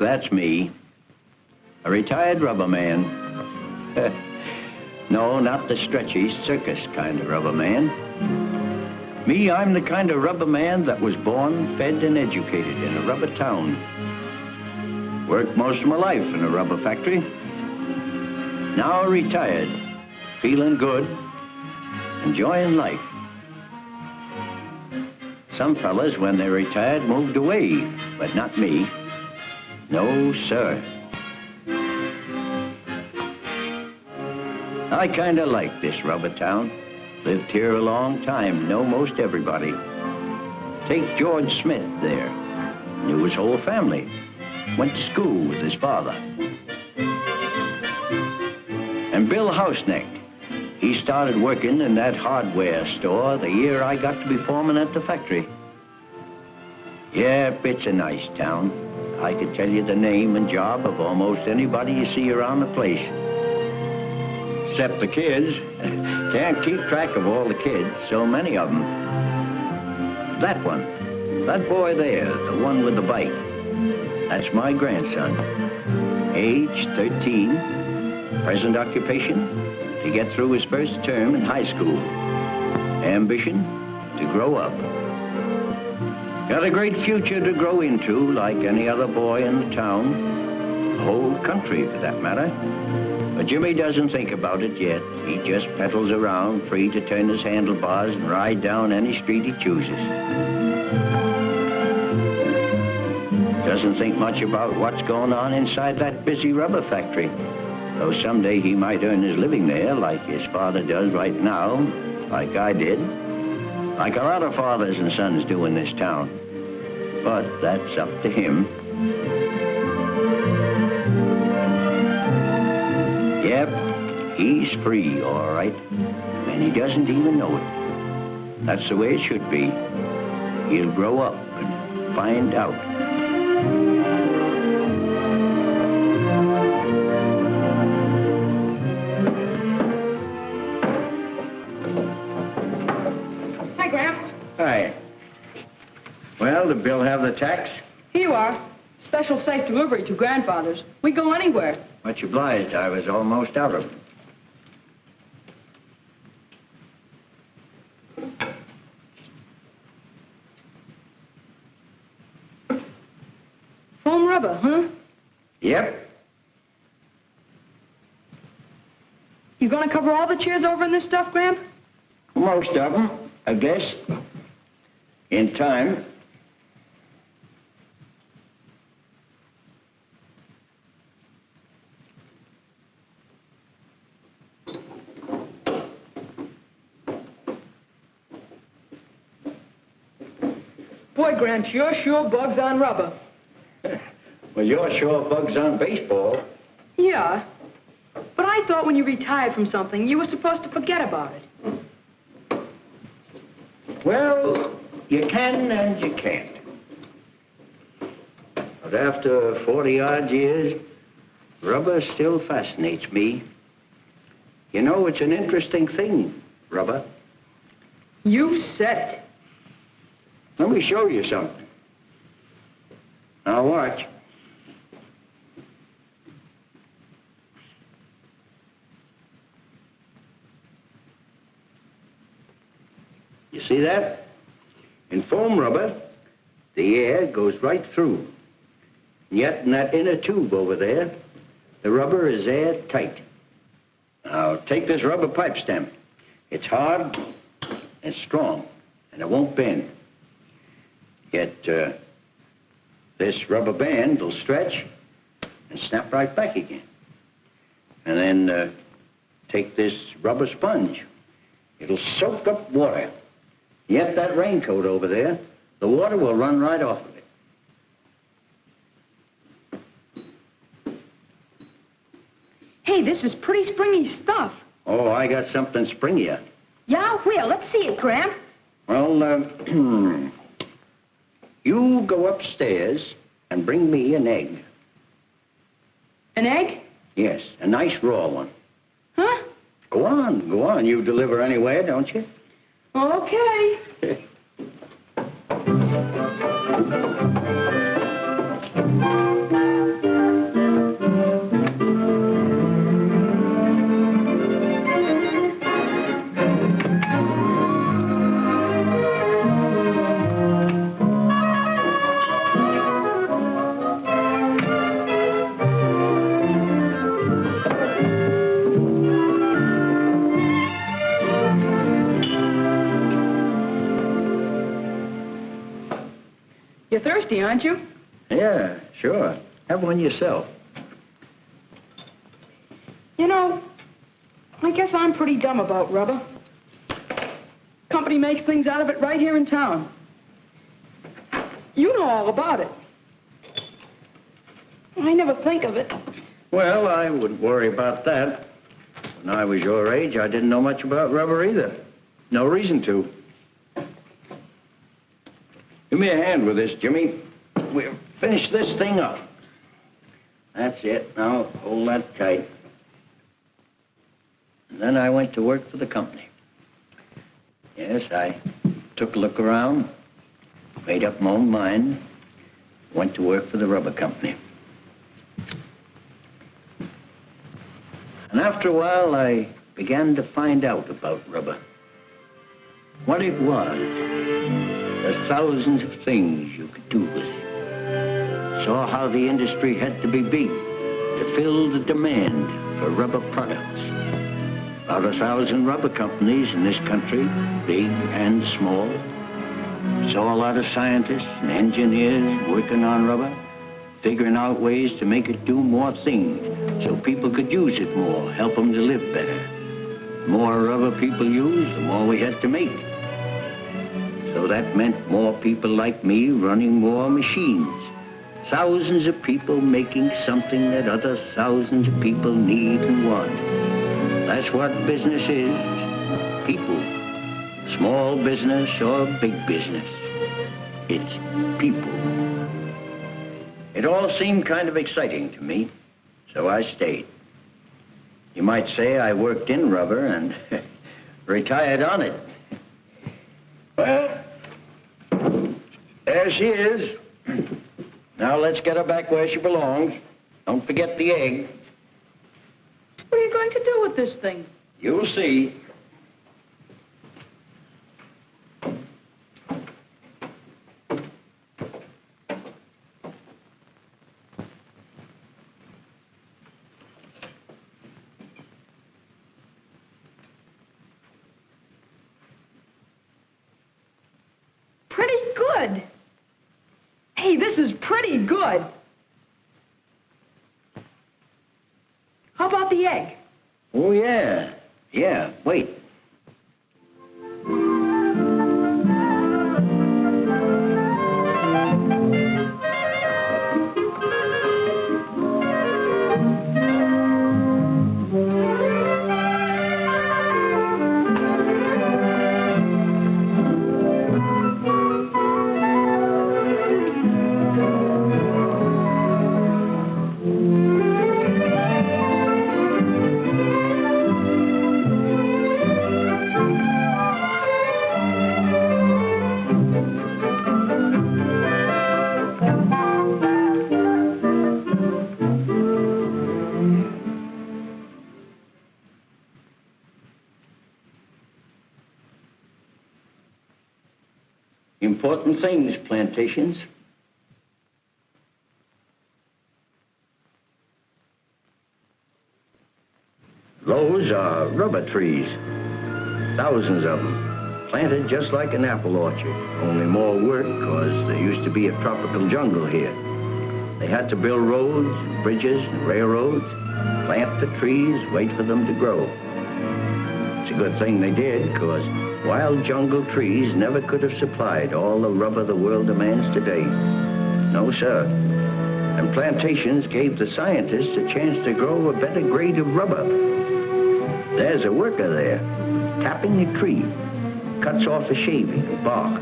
that's me. A retired rubber man. No, not the stretchy circus kind of rubber man. Me, I'm the kind of rubber man that was born, fed, and educated in a rubber town. Worked most of my life in a rubber factory. Now retired, feeling good, enjoying life. Some fellas, when they retired, moved away, but not me. No, sir. I kinda like this rubber town. Lived here a long time, know most everybody. Take George Smith there. Knew his whole family. Went to school with his father. And Bill Houseneck. He started working in that hardware store the year I got to be foreman at the factory. Yeah, it's a nice town. I could tell you the name and job of almost anybody you see around the place. Except the kids. Can't keep track of all the kids, so many of them. That one, that boy there, the one with the bike, that's my grandson. Age 13, present occupation, to get through his first term in high school. Ambition, to grow up. Got a great future to grow into, like any other boy in the town. The whole country, for that matter. But Jimmy doesn't think about it yet. He just pedals around, free to turn his handlebars and ride down any street he chooses. Doesn't think much about what's going on inside that busy rubber factory. Though someday he might earn his living there, like his father does right now, like I did. Like a lot of fathers and sons do in this town. But that's up to him. Yep, he's free, all right. And he doesn't even know it. That's the way it should be. He'll grow up and find out. Hi, Gramp. Hi. Well, did Bill have the tax? Here you are. Special safe delivery to Grandfather's. We go anywhere. Much obliged. I was almost out of them. Foam rubber, huh? Yep. You gonna cover all the chairs over in this stuff, Gramp? Most of them, I guess. In time. Boy, Gramp, you're sure bugs on rubber. Well, you're sure bugs on baseball. Yeah. But I thought when you retired from something, you were supposed to forget about it. Well, you can and you can't. But after 40-odd years, rubber still fascinates me. You know, it's an interesting thing, rubber. You said it. Let me show you something. Now watch. You see that? In foam rubber, the air goes right through. And yet in that inner tube over there, the rubber is airtight. Now take this rubber pipe stem. It's hard and strong, and it won't bend. Yet this rubber band will stretch and snap right back again. And then take this rubber sponge. It'll soak up water. Yet that raincoat over there, the water will run right off of it. Hey, this is pretty springy stuff. Oh, I got something springier. Yeah, where? Let's see it, Gramp. Well, you go upstairs and bring me an egg. An egg? Yes, a nice raw one. Huh? Go on. You deliver anywhere, don't you? Okay. You're thirsty, aren't you? Yeah, sure. Have one yourself. You know, I guess I'm pretty dumb about rubber. Company makes things out of it right here in town. You know all about it. I never think of it. Well, I wouldn't worry about that. When I was your age, I didn't know much about rubber either. No reason to. Give me a hand with this, Jimmy. We'll finish this thing up. That's it. Now, hold that tight. And then I went to work for the company. Yes, I took a look around, made up my own mind, went to work for the rubber company. And after a while, I began to find out about rubber. What it was, the thousands of things you could do with it. Saw how the industry had to be big to fill the demand for rubber products. About 1,000 rubber companies in this country, big and small. Saw a lot of scientists and engineers working on rubber, figuring out ways to make it do more things so people could use it more, help them to live better. The more rubber people used, the more we had to make. So that meant more people like me running more machines. Thousands of people making something that other thousands of people need and want. That's what business is, people. Small business or big business. It's people. It all seemed kind of exciting to me, so I stayed. You might say I worked in rubber and retired on it. Well, there she is. Now let's get her back where she belongs. Don't forget the egg. What are you going to do with this thing? You'll see. Pretty good. Hey, this is pretty good. How about the egg? Oh, yeah. Yeah, wait. Important things, plantations. Those are rubber trees. Thousands of them. Planted just like an apple orchard. Only more work because there used to be a tropical jungle here. They had to build roads, bridges, and railroads, plant the trees, wait for them to grow. It's a good thing they did, because wild jungle trees never could have supplied all the rubber the world demands today. No, sir. And plantations gave the scientists a chance to grow a better grade of rubber. There's a worker there, tapping a tree, cuts off a shaving and bark.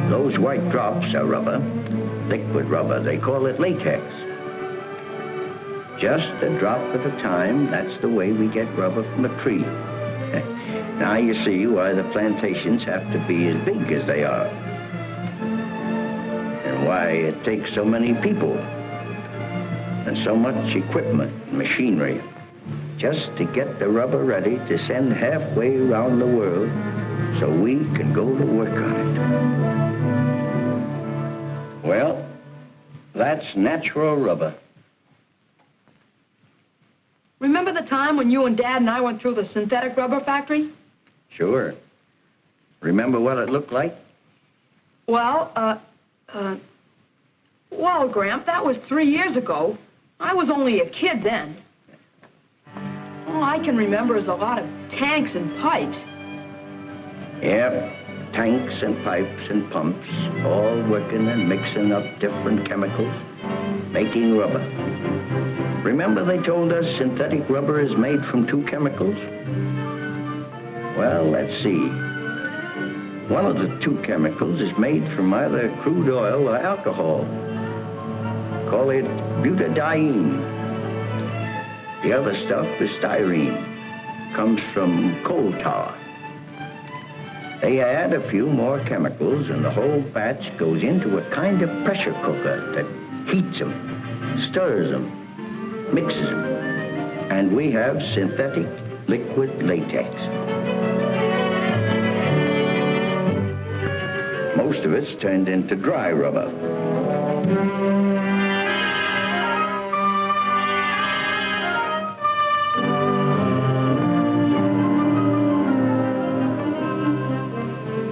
Those white drops are rubber, liquid rubber. They call it latex. Just a drop at a time, that's the way we get rubber from a tree. Now you see why the plantations have to be as big as they are. And why it takes so many people and so much equipment and machinery just to get the rubber ready to send halfway around the world so we can go to work on it. Well, that's natural rubber. Remember the time when you and Dad and I went through the synthetic rubber factory? Sure. Remember what it looked like? Well, well, Gramp, that was 3 years ago. I was only a kid then. All I can remember is a lot of tanks and pipes. Yep, tanks and pipes and pumps, all working and mixing up different chemicals, making rubber. Remember they told us synthetic rubber is made from 2 chemicals? Well, let's see. One of the 2 chemicals is made from either crude oil or alcohol. Call it butadiene. The other stuff is styrene. Comes from coal tar. They add a few more chemicals and the whole batch goes into a kind of pressure cooker that heats them, stirs them, mixes them. And we have synthetic liquid latex. Most of it's turned into dry rubber.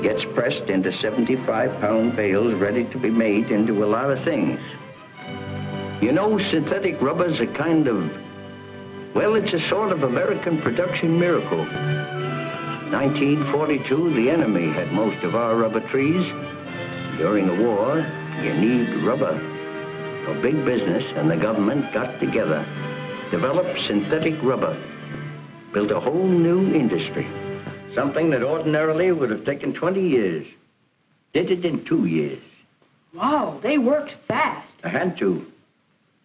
Gets pressed into 75-pound bales ready to be made into a lot of things. You know, synthetic rubber's a kind of, well, it's a sort of American production miracle. 1942, the enemy had most of our rubber trees. During a war, you need rubber. So big business and the government got together, developed synthetic rubber, built a whole new industry. Something that ordinarily would have taken 20 years. Did it in 2 years. Wow, they worked fast. I had to.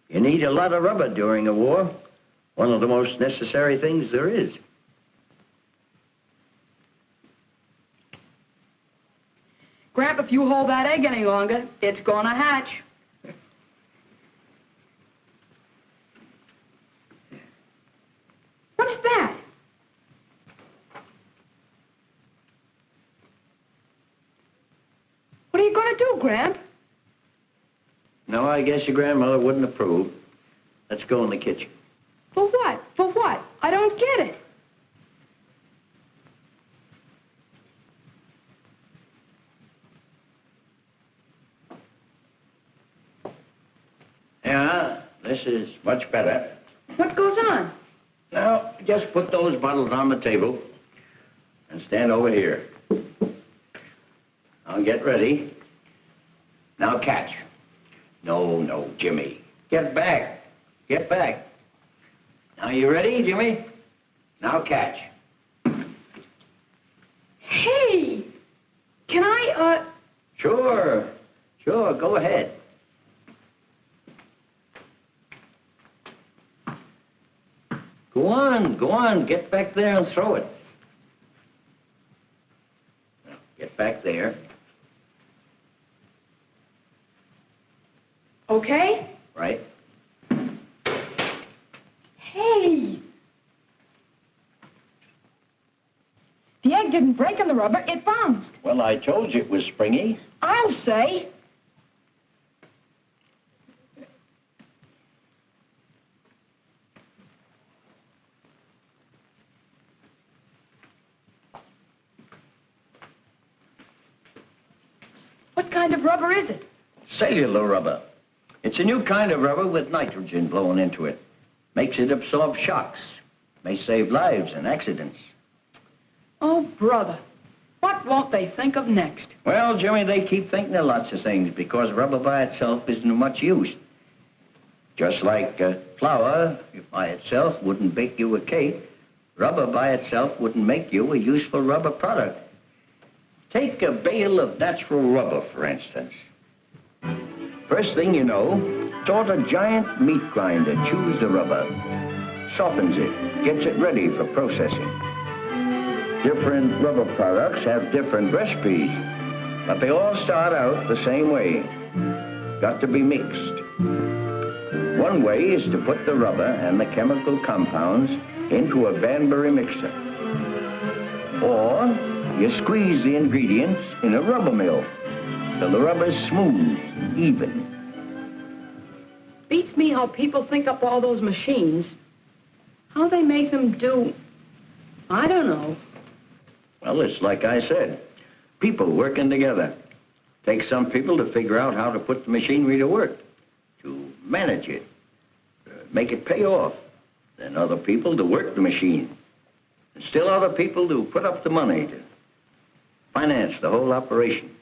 You need a lot of rubber during a war. One of the most necessary things there is. Gramp, if you hold that egg any longer, it's gonna hatch. What's that? What are you gonna do, Gramp? No, I guess your grandmother wouldn't approve. Let's go in the kitchen. For what? For what? I don't get it. Yeah, this is much better. What goes on? Now, just put those bottles on the table and stand over here. Now get ready. Now catch. No, Jimmy. Get back. Get back. Now you ready, Jimmy? Now catch. Hey! Can I, Sure, go ahead. Go on, get back there and throw it. Now, get back there. Okay? Right. Hey! The egg didn't break in the rubber, it bounced. Well, I told you it was springy. I'll say. What kind of rubber is it? Cellular rubber. It's a new kind of rubber with nitrogen blown into it. Makes it absorb shocks. May save lives in accidents. Oh, brother. What won't they think of next? Well, Jimmy, they keep thinking of lots of things because rubber by itself isn't of much use. Just like flour, if by itself wouldn't bake you a cake, rubber by itself wouldn't make you a useful rubber product. Take a bale of natural rubber, for instance. First thing you know, sort a giant meat grinder chews the rubber, softens it, gets it ready for processing. Different rubber products have different recipes, but they all start out the same way. Got to be mixed. One way is to put the rubber and the chemical compounds into a Banbury mixer. Or you squeeze the ingredients in a rubber mill till the rubber's smooth, even. Beats me how people think up all those machines. How they make them do, I don't know. Well, it's like I said, people working together. Takes some people to figure out how to put the machinery to work, to manage it, make it pay off. Then other people to work the machine. And still other people to put up the money to finance the whole operation.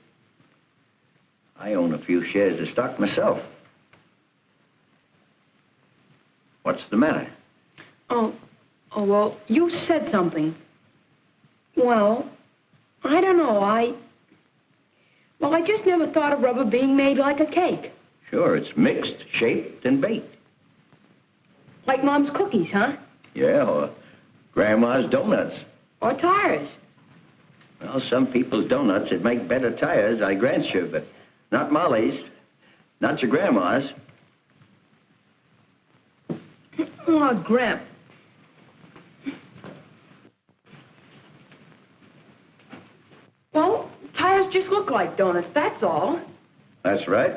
I own a few shares of stock myself. What's the matter? Oh, well, you said something. Well, I don't know, Well, I just never thought of rubber being made like a cake. Sure, it's mixed, shaped, and baked. Like Mom's cookies, huh? Yeah, or Grandma's donuts. Or tires. Well, some people's donuts would make better tires, I grant you, but not Molly's, not your Grandma's. Oh, Gramp. Well, tires just look like donuts, that's all. That's right.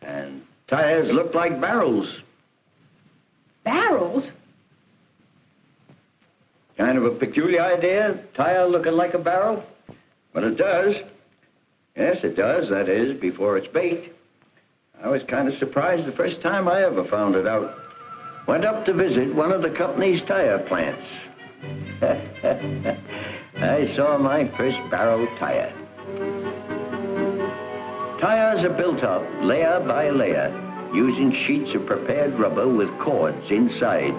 And tires look like barrels. Barrels? Kind of a peculiar idea, tire looking like a barrel. But it does. Yes, it does, that is, before it's baked. I was kind of surprised the first time I ever found it out. Went up to visit one of the company's tire plants. I saw my first barrel tire. Tires are built up layer by layer using sheets of prepared rubber with cords inside.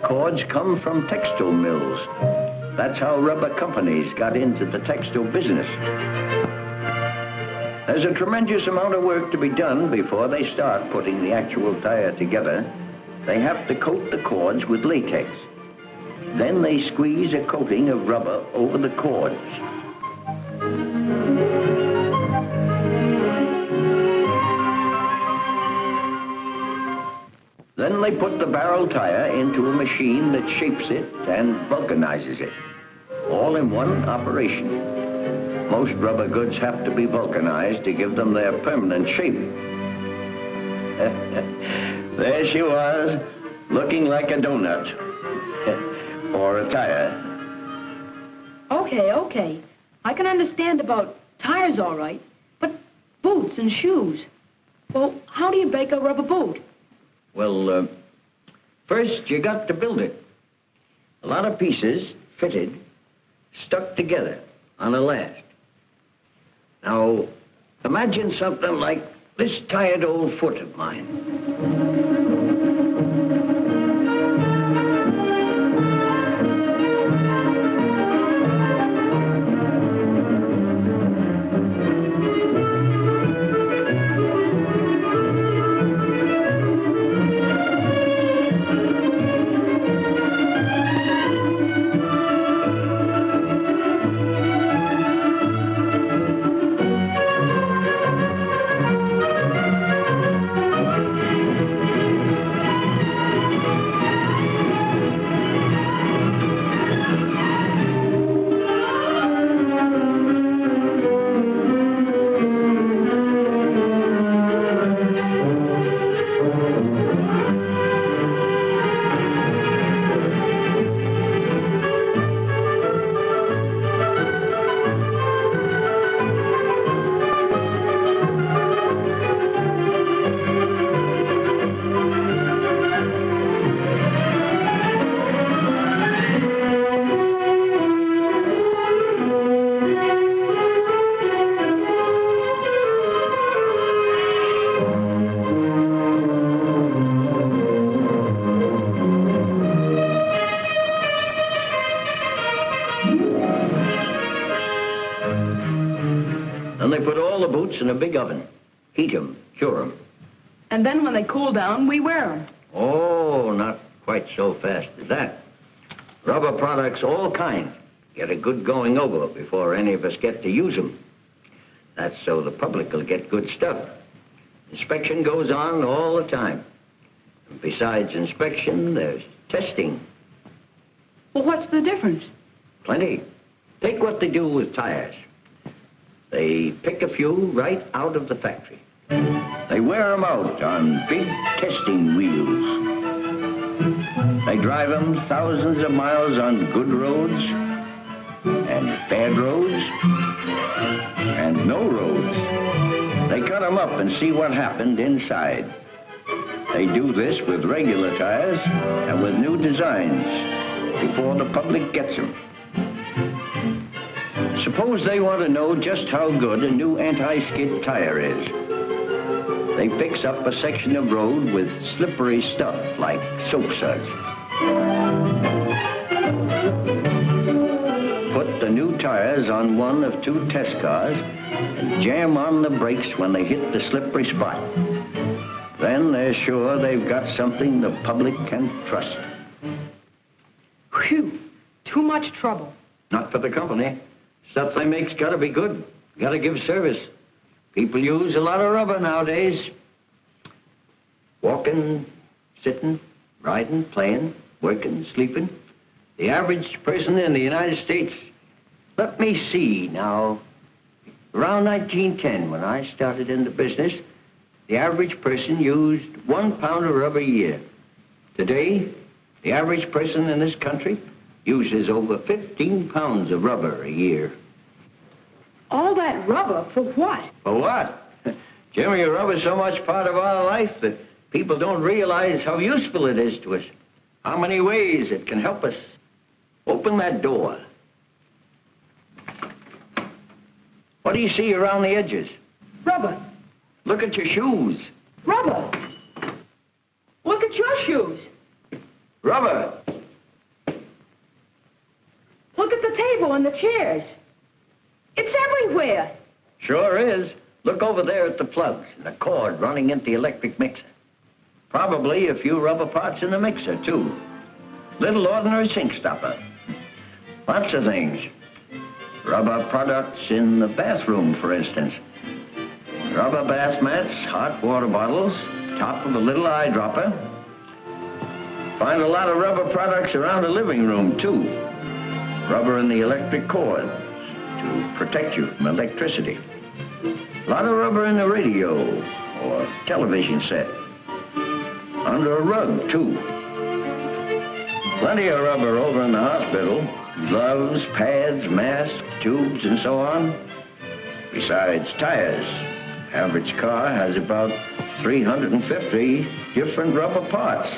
Cords come from textile mills. That's how rubber companies got into the textile business. There's a tremendous amount of work to be done before they start putting the actual tire together. They have to coat the cords with latex. Then they squeeze a coating of rubber over the cords. Then they put the barrel tire into a machine that shapes it and vulcanizes it, all in one operation. Most rubber goods have to be vulcanized to give them their permanent shape. There she was, looking like a donut, or a tire. Okay. I can understand about tires all right, but boots and shoes. Well, how do you bake a rubber boot? Well, first you got to build it. A lot of pieces fitted, stuck together on a last. Now, imagine something like this tired old foot of mine. Then they put all the boots in a big oven, heat them, cure them. And then when they cool down, we wear them. Oh, not quite so fast as that. Rubber products, all kinds, get a good going over before any of us get to use them. That's so the public will get good stuff. Inspection goes on all the time. And besides inspection, there's testing. Well, what's the difference? Plenty. Take what they do with tires. They pick a few right out of the factory. They wear them out on big testing wheels. They drive them thousands of miles on good roads and bad roads and no roads. They cut them up and see what happened inside. They do this with regular tires and with new designs before the public gets them. Suppose they want to know just how good a new anti-skid tire is. They fix up a section of road with slippery stuff like soap suds. Put the new tires on one of 2 test cars and jam on the brakes when they hit the slippery spot. Then they're sure they've got something the public can trust. Whew, too much trouble. Not for the company. Stuff they make's got to be good. Got to give service. People use a lot of rubber nowadays. Walking, sitting, riding, playing, working, sleeping. The average person in the United States, let me see now, around 1910 when I started in the business, the average person used 1 pound of rubber a year. Today, the average person in this country uses over 15 pounds of rubber a year. All that rubber for what? For what? Jimmy, rubber's so much part of our life that people don't realize how useful it is to us. How many ways it can help us. Open that door. What do you see around the edges? Rubber. Look at your shoes. Rubber. Look at your shoes. Rubber. Look at the table and the chairs. It's everywhere. Sure is. Look over there at the plugs and the cord running into the electric mixer. Probably a few rubber parts in the mixer, too. Little ordinary sink stopper. Lots of things. Rubber products in the bathroom, for instance. Rubber bath mats, hot water bottles, top of a little eyedropper. Find a lot of rubber products around the living room, too. Rubber in the electric cord to protect you from electricity. A lot of rubber in the radio or television set. Under a rug, too. Plenty of rubber over in the hospital. Gloves, pads, masks, tubes, and so on. Besides tires, average car has about 350 different rubber parts.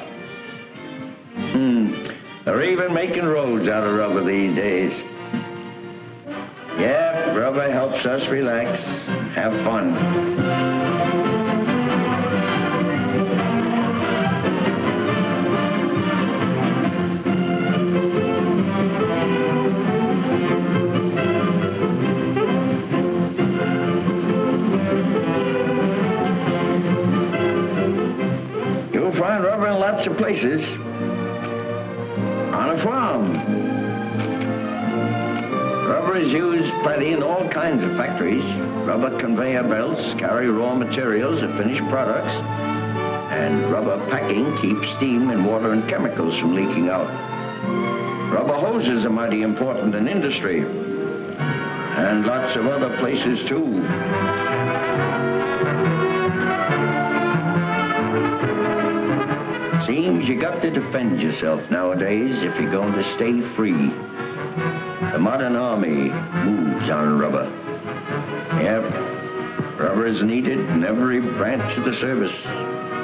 They're even making roads out of rubber these days. Yeah, rubber helps us relax, have fun. You'll find rubber in lots of places. On a farm. Rubber is used plenty in all kinds of factories. Rubber conveyor belts carry raw materials of finished products. And rubber packing keeps steam and water and chemicals from leaking out. Rubber hoses are mighty important in industry. And lots of other places too. Seems you got to defend yourself nowadays if you're going to stay free. The modern army moves on rubber. Yep, rubber is needed in every branch of the service.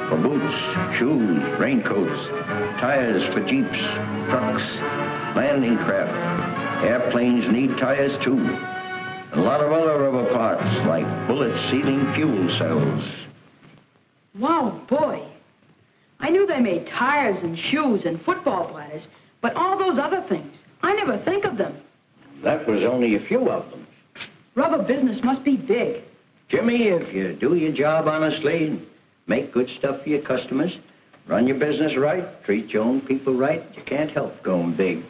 For boots, shoes, raincoats, tires for jeeps, trucks, landing craft. Airplanes need tires too. And a lot of other rubber parts like bullet sealing fuel cells. Wow, boy. I knew they made tires and shoes and football bladders, but all those other things, I never think of them. That was only a few of them. Rubber business must be big. Jimmy, if you do your job honestly, and make good stuff for your customers, run your business right, treat your own people right, you can't help going big.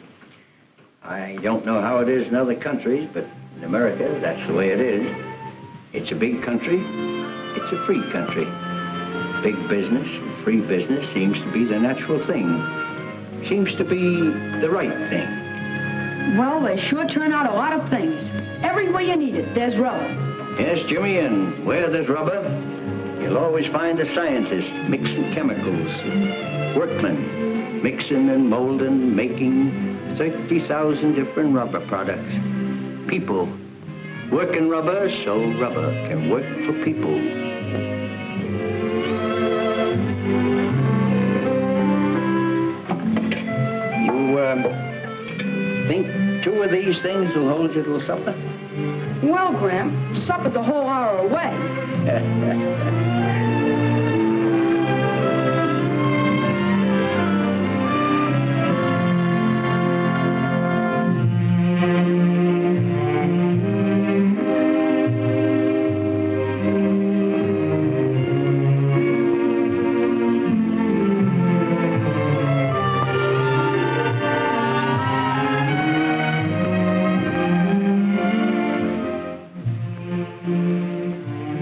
I don't know how it is in other countries, but in America, that's the way it is. It's a big country. It's a free country. Big business and free business seems to be the natural thing. Seems to be the right thing. Well, they sure turn out a lot of things. Everywhere you need it, there's rubber. Yes, Jimmy, and where there's rubber, You'll always find a scientist mixing chemicals, workmen mixing and molding, making 30,000 different rubber products. People working rubber so rubber can work for people. You think 2 of these things will hold you till supper? Well, Graham, supper's a whole hour away.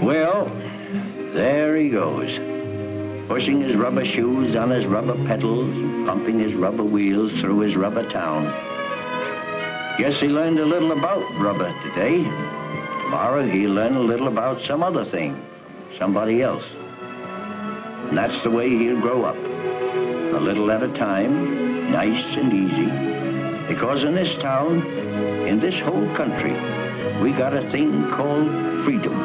Well, there he goes, pushing his rubber shoes on his rubber pedals, pumping his rubber wheels through his rubber town. Guess he learned a little about rubber today. Tomorrow he'll learn a little about some other thing, somebody else. And that's the way he'll grow up, a little at a time, nice and easy. Because in this town, in this whole country, we got a thing called freedom.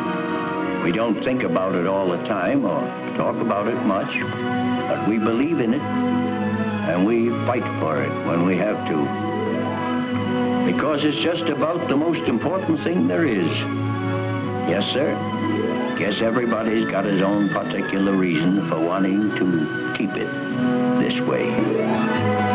We don't think about it all the time or talk about it much, but we believe in it and we fight for it when we have to. Because it's just about the most important thing there is. Yes, sir. Guess everybody's got his own particular reason for wanting to keep it this way.